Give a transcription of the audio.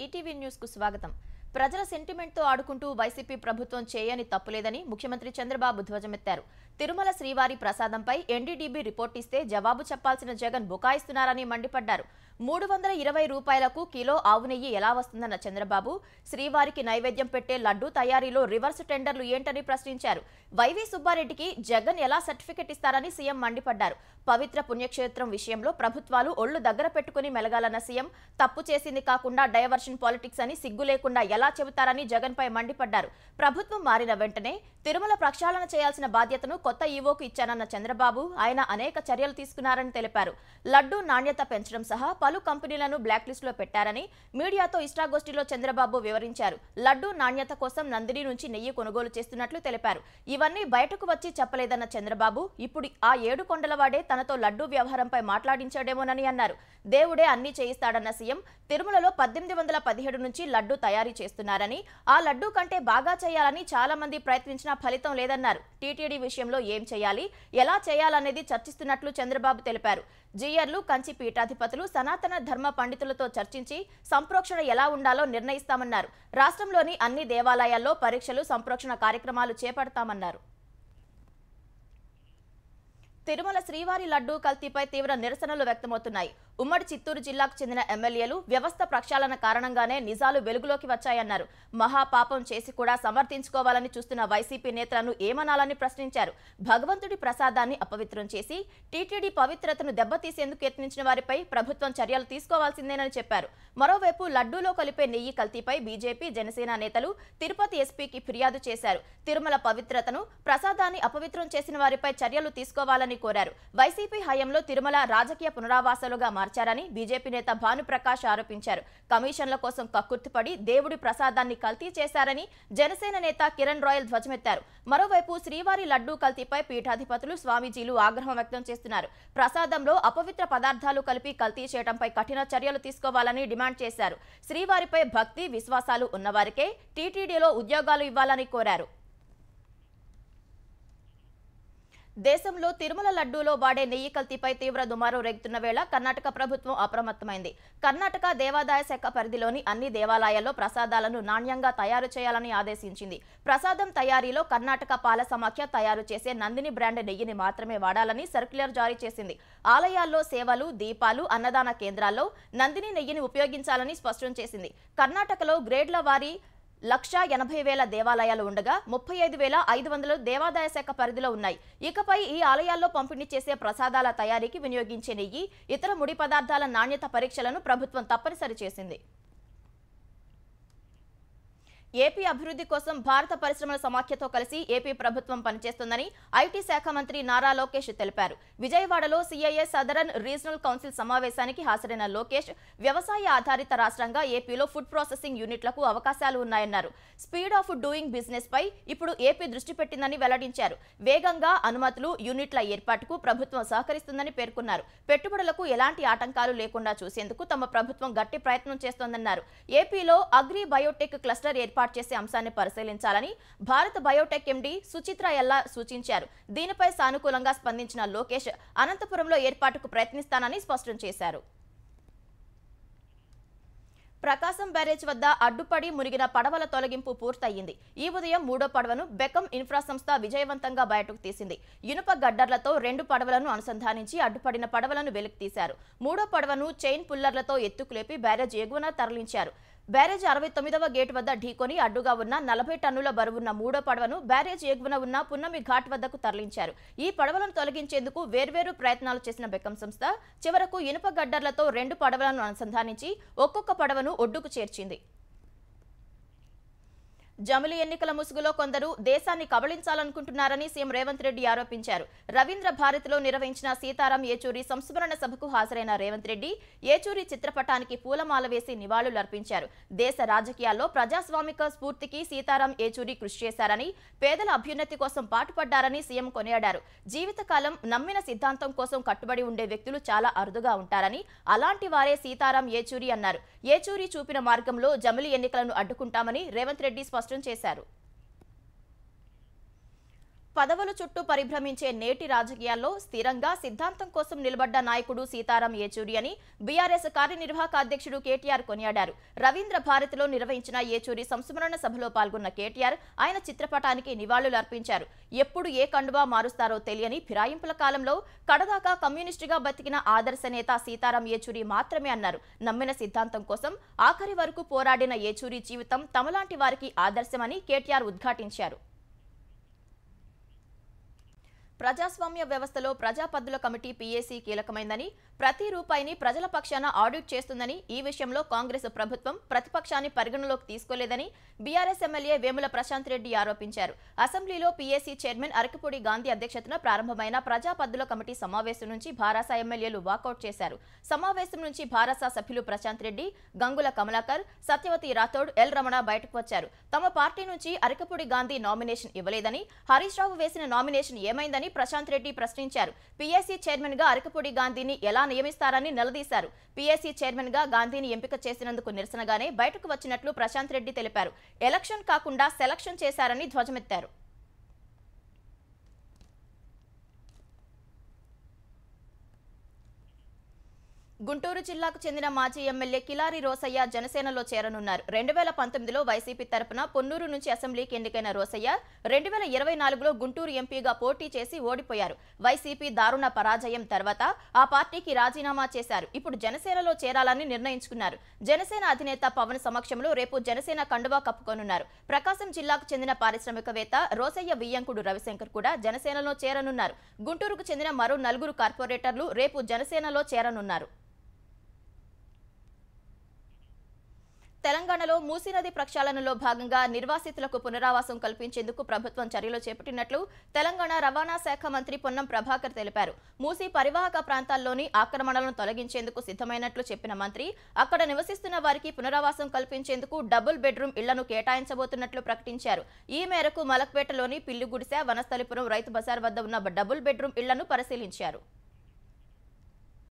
ETV news కు స్వాగతం. ప్రజల సెంటిమెంట్ తో ఆడుకుంటూ వైసీపీ ప్రభుత్వం చేయని తప్పులేదని ముఖ్యమంత్రి చంద్రబాబు ధ్వజమెత్తారు. తిరుమల శ్రీవారి ప్రసాదంపై ఎన్డీడీబీ రిపోర్ట్ ఇస్తే జవాబు చెప్పాల్సిన జగన్ బుకాయిస్తున్నారని మండిపడ్డారు. 320 రూపాయలకు కిలో ఆవు నెయ్యి ఎలా వస్తుందన్న చంద్రబాబు శ్రీవారికి నైవేద్యం పెట్టే లడ్డూ తయారీలో రివర్స్ టెండర్లు ఏంటని ప్రశ్నించారు. వైవి సుబ్బారెడ్డికి జగన్ ఎలా సర్టిఫికెట్ ఇస్తారని సీఎం మండిపడ్డారు. పవిత్ర పుణ్యక్షేత్రం విషయంలో ప్రభుత్వాలు ఒళ్లు దగ్గర పెట్టుకుని మెలగాలన్న సీఎం తప్పు చేసింది కాకుండా డైవర్షన్ పాలిటిక్స్ అని సిగ్గు లేకుండా ఎలా చెబుతారని జగన్ పై మండిపడ్డారు. ప్రభుత్వం మారిన వెంటనే తిరుమల ప్రక్షాళన చేయాల్సిన బాధ్యతను కొత్త ఈవోకు ఇచ్చానన్న చంద్రబాబు ఆయన అనేక చర్యలు తీసుకున్నారని తెలిపారు. లడ్డూ నాణ్యత పెంచడం సహా పలు కంపెనీలను బ్లాక్ లిస్ట్ లో పెట్టారని మీడియాతో ఇష్టాగోష్ఠిలో చంద్రబాబు వివరించారు. లడ్డూ నాణ్యత కోసం నందిని నుంచి నెయ్యి కొనుగోలు చేస్తున్నట్లు తెలిపారు. ఇవన్నీ బయటకు వచ్చి చెప్పలేదన్న చంద్రబాబు ఇప్పుడు ఆ 7 కొండలవాడే తనతో లడ్డూ వ్యవహారంపై మాట్లాడించాడేమోనని అన్నారు. దేవుడే అన్ని చేయిస్తాడన్న సీఎం తిరుమలలో 1817 నుంచి లడ్డూ తయారీ చేస్తున్నారని ఆ లడ్డూ కంటే బాగా చేయాలని చాలా మంది ప్రయత్నించినా ఫలితం లేదన్నారు. టీటీడీ విషయంలో ఏం చేయాలి, ఎలా చేయాలనేది చర్చిస్తున్నట్లు చంద్రబాబు తెలిపారు. జీయర్లు, కంచి పీఠాధిపతులు, సనాతన ధర్మ పండితులతో చర్చించి సంప్రోక్షణ ఎలా ఉండాలో నిర్ణయిస్తామన్నారు. రాష్ట్రంలోని అన్ని దేవాలయాల్లో పరీక్షలు, సంప్రోక్షణ కార్యక్రమాలు చేపడతామన్నారు. తిరుమల శ్రీవారి లడ్డూ కల్తీపై తీవ్ర నిరసనలు వ్యక్తమవుతున్నాయి. ఉమ్మడి చిత్తూరు జిల్లాకు చెందిన ఎమ్మెల్యేలు వ్యవస్థ ప్రక్షాళన కారణంగానే నిజాలు వెలుగులోకి వచ్చాయన్నారు. మహాపాపం చేసి కూడా సమర్థించుకోవాలని చూస్తున్న వైసీపీ నేతలను ఏమనాలని ప్రశ్నించారు. భగవంతుడి ప్రసాదాన్ని అపవిత్రం చేసి టీటీడీ పవిత్రతను దెబ్బతీసేందుకు యత్నించిన వారిపై ప్రభుత్వం చర్యలు తీసుకోవాల్సిందేనని చెప్పారు. మరోవైపు లడ్డూలో కలిపే నెయ్యి కల్తీపై బీజేపీ, జనసేన నేతలు తిరుపతి ఎస్పీకి ఫిర్యాదు చేశారు. తిరుమల పవిత్రతను, ప్రసాదాన్ని అపవిత్రం చేసిన వారిపై చర్యలు తీసుకోవాలని కోరారు. వైసీపీ హయాంలో తిరుమల రాజకీయ పునరావాసాలుగా మార్చారని బీజేపీ నేత భానుప్రకాష్ ఆరోపించారు. కమిషన్ల కోసం కక్కుర్తిపడి దేవుడి ప్రసాదాన్ని కల్తీ చేశారని జనసేన నేత కిరణ్ రాయల్ ధ్వజమెత్తారు. మరోవైపు శ్రీవారి లడ్డూ కల్తీపై పీఠాధిపతులు, స్వామీజీలు ఆగ్రహం వ్యక్తం చేస్తున్నారు. ప్రసాదంలో అపవిత్ర పదార్థాలు కలిపి కల్తీ చేయడంపై కఠిన చర్యలు తీసుకోవాలని డిమాండ్ చేశారు. శ్రీవారిపై భక్తి, విశ్వాసాలు ఉన్నవారికే టీటీడీలో ఉద్యోగాలు ఇవ్వాలని కోరారు. దేశంలో తిరుమల లడ్డూలో వాడే నెయ్యి కల్తీపై తీవ్ర దుమారం రేగుతున్న వేళ కర్ణాటక ప్రభుత్వం అప్రమత్తమైంది. కర్ణాటక దేవాదాయ శాఖ పరిధిలోని అన్ని దేవాలయాల్లో ప్రసాదాలను నాణ్యంగా తయారు చేయాలని ఆదేశించింది. ప్రసాదం తయారీలో కర్ణాటక పాల సమాఖ్య తయారు చేసే నందిని బ్రాండ్ నెయ్యిని మాత్రమే వాడాలని సర్క్యులర్ జారీ చేసింది. ఆలయాల్లో సేవలు, దీపాలు, అన్నదాన కేంద్రాల్లో నందిని నెయ్యిని ఉపయోగించాలని స్పష్టం చేసింది. కర్ణాటకలో గ్రేడ్ల వారీ 1,80,000 దేవాలయాలు ఉండగా 35,500 దేవాదాయ శాఖ పరిధిలో ఉన్నాయి. ఇకపై ఈ ఆలయాల్లో పంపిణీ చేసే ప్రసాదాల తయారీకి వినియోగించే నెయ్యి, ఇతర ముడి పదార్థాల నాణ్యత పరీక్షలను ప్రభుత్వం తప్పనిసరి చేసింది. ఏపీ అభివృద్ధి కోసం భారత పరిశ్రమల సమాఖ్యతో కలిసి ఏపీ ప్రభుత్వం పనిచేస్తుందని ఐటీ శాఖ మంత్రి నారా లోకేష్ తెలిపారు. విజయవాడలో సిఐఏ సదరన్ రీజనల్ కౌన్సిల్ సమావేశానికి హాజరైన లోకేష్ వ్యవసాయ ఆధారిత రాష్ట్రంగా ఏపీలో ఫుడ్ ప్రాసెసింగ్ యూనిట్లకు అవకాశాలు ఉన్నాయన్నారు. స్పీడ్ ఆఫ్ డూయింగ్ బిజినెస్ పై ఇప్పుడు ఏపీ దృష్టి పెట్టిందని వెల్లడించారు. వేగంగా అనుమతులు, యూనిట్ల ఏర్పాటుకు ప్రభుత్వం సహకరిస్తుందని పేర్కొన్నారు. పెట్టుబడులకు ఎలాంటి ఆటంకాలు లేకుండా చూసేందుకు తమ ప్రభుత్వం గట్టి ప్రయత్నం చేస్తోందన్నారు. ఏపీలో అగ్రి బయోటెక్ క్లస్టర్ ఏర్పాటు చేసే అంశాన్ని పరిశీలించాలని భారత్ బయోటెక్ ఎండీ సుచిత్ర ఎల్లా సూచించారు. దీనిపై సానుకూలంగా స్పందించిన లోకేష్ అనంతపురంలో ఏర్పాటుకు ప్రయత్నిస్తానని స్పష్టం చేశారు. ప్రకాశం బ్యారేజ్ వద్ద అడ్డుపడి మునిగిన పడవల తొలగింపు పూర్తయింది. ఈ ఉదయం 3వ పడవను బెకం ఇన్ఫ్రా సంస్థ విజయవంతంగా బయటకు తీసింది. ఇనుప గడ్డర్లతో 2 పడవలను అనుసంధానించి అడ్డుపడిన పడవలను వెలికి తీశారు. 3వ పడవను చైన్ పుల్లర్లతో ఎత్తుకులేపి బ్యారేజ్ ఎగువన తరలించారు. బ్యారేజ్ 69వ గేట్ వద్ద ఢీకొని అడ్డుగా ఉన్న 40 టన్నుల బరువున్న 3వ పడవను బ్యారేజ్ ఎగువన ఉన్న పున్నమి ఘాట్ వద్దకు తరలించారు. ఈ పడవలను తొలగించేందుకు వేర్వేరు ప్రయత్నాలు చేసిన బెకం సంస్థ చివరకు ఇనుప గడ్డర్లతో 2 పడవలను అనుసంధానించి ఒక్కొక్క పడవను ఒడ్డుకు చేర్చింది. జమిలి ఎన్నికల ముసుగులో కొందరు దేశాన్ని కబళించాలనుకుంటున్నారని సీఎం రేవంత్ రెడ్డి ఆరోపించారు. రవీంద్ర భారతిలో నిర్వహించిన సీతారాం ఏచూరి సంస్మరణ సభకు హాజరైన రేవంత్ రెడ్డి ఏచూరి చిత్రపటానికి పూలమాల వేసి నివాళులర్పించారు. దేశ రాజకీయాల్లో ప్రజాస్వామిక స్ఫూర్తికి సీతారాం ఏచూరి కృషి చేశారని, పేదల అభ్యున్నతి కోసం పాటుపడ్డారని సీఎం కొనియాడారు. జీవితకాలం నమ్మిన సిద్ధాంతం కోసం కట్టుబడి ఉండే వ్యక్తులు చాలా అరుదుగా ఉంటారని, అలాంటి వారే సీతారాం ఏచూరి అన్నారు. ఏచూరి చూపిన మార్గంలో జమిలి ఎన్నికలను అడ్డుకుంటామని రేవంత్ రెడ్డి స్పష్టం చేశారు. పదవుల చుట్టూ పరిభ్రమించే నేటి రాజకీయాల్లో స్థిరంగా సిద్ధాంతం కోసం నిలబడ్డ నాయకుడు సీతారాం ఏచూరి అని బీఆర్ఎస్ కార్యనిర్వాహక అధ్యక్షుడు కేటీఆర్ కొనియాడారు. రవీంద్ర భారతిలో నిర్వహించిన ఏచూరి సంస్మరణ సభలో పాల్గొన్న కేటీఆర్ ఆయన చిత్రపటానికి నివాళులు అర్పించారు. ఎప్పుడు ఏ కండువా మారుస్తారో తెలియని ఫిరాయింపుల కాలంలో కడదాకా కమ్యూనిస్టుగా బతికిన ఆదర్శ నేత సీతారాం ఏచూరి మాత్రమే అన్నారు. నమ్మిన సిద్ధాంతం కోసం ఆఖరి వరకు పోరాడిన ఏచూరి జీవితం తమలాంటి వారికి ఆదర్శమని కేటీఆర్ ఉద్ఘాటించారు. ప్రజాస్వామ్య వ్యవస్థలో ప్రజాపద్దుల కమిటీ పీఏసీ కీలకమైందని, ప్రతి రూపాయిని ప్రజల పక్షాన ఆడిట్ చేస్తుందని, ఈ విషయంలో కాంగ్రెస్ ప్రభుత్వం ప్రతిపక్షాన్ని పరిగణలోకి తీసుకోలేదని బీఆర్ఎస్ ఎమ్మెల్యే వేముల ప్రశాంత్ రెడ్డి ఆరోపించారు. అసెంబ్లీలో పీఏసీ చైర్మన్ అరకపూడి గాంధీ అధ్యక్షతన ప్రారంభమైన ప్రజాపద్దుల కమిటీ సమావేశం నుంచి భారాస ఎమ్మెల్యేలు వాకౌట్ చేశారు. సమావేశం నుంచి భారాస సభ్యులు ప్రశాంత్ రెడ్డి, గంగుల కమలాకర్, సత్యవతి రాథోడ్, ఎల్ రమణ బయటకు వచ్చారు. తమ పార్టీ నుంచి అరకపూడి గాంధీ నామినేషన్ ఇవ్వలేదని, హరీష్ రావు వేసిన నామినేషన్ ఏమైందని ప్రశాంత్ రెడ్డి ప్రశ్నించారు. పీఏసీ చైర్మన్ గా అరకపూడి గాంధీని ఎలా నియమిస్తారని నిలదీశారు. పీఏసీ చైర్మన్ గా గాంధీని ఎంపిక చేసినందుకు నిరసనగానే బయటకు వచ్చినట్లు ప్రశాంత్ రెడ్డి తెలిపారు. ఎలక్షన్ కాకుండా సెలక్షన్ చేశారని ధ్వజమెత్తారు. గుంటూరు జిల్లాకు చెందిన మాజీ ఎమ్మెల్యే కిలారి రోసయ్య జనసేనలో చేరనున్నారు. 2019లో వైసీపీ తరపున పొన్నూరు నుంచి అసెంబ్లీకి ఎన్నికైన రోసయ్య 2024లో గుంటూరు ఎంపీగా పోటీ చేసి ఓడిపోయారు. వైసీపీ దారుణ పరాజయం తర్వాత ఆ పార్టీకి రాజీనామా చేశారు. ఇప్పుడు జనసేనలో చేరాలని నిర్ణయించుకున్నారు. జనసేన అధినేత పవన్ సమక్షంలో రేపు జనసేన కండువా కప్పుకోనున్నారు. ప్రకాశం జిల్లాకు చెందిన పారిశ్రామికవేత్త రోసయ్య వియ్యంకుడు రవిశంకర్ కూడా జనసేనలో చేరనున్నారు. గుంటూరుకు చెందిన మరో 4 కార్పొరేటర్లు రేపు జనసేనలో చేరనున్నారు. తెలంగాణలో మూసీ నది ప్రక్షాళనలో భాగంగా నిర్వాసితులకు పునరావాసం కల్పించేందుకు ప్రభుత్వం చర్యలు చేపట్టినట్లు తెలంగాణ రవాణా శాఖ మంత్రి పొన్నం ప్రభాకర్ తెలిపారు. మూసీ పరివాహక ప్రాంతాల్లోని ఆక్రమణలను తొలగించేందుకు సిద్ధమైనట్లు చెప్పిన మంత్రి అక్కడ నివసిస్తున్న వారికి పునరావాసం కల్పించేందుకు డబుల్ బెడ్రూమ్ ఇళ్లను కేటాయించబోతున్నట్లు ప్రకటించారు. ఈ మేరకు మలక్పేటలోని పిల్లిగుడిసె, వనస్థలిపురం రైతు బజార్ వద్ద ఉన్న డబుల్ బెడ్రూమ్ ఇళ్లను పరిశీలించారు.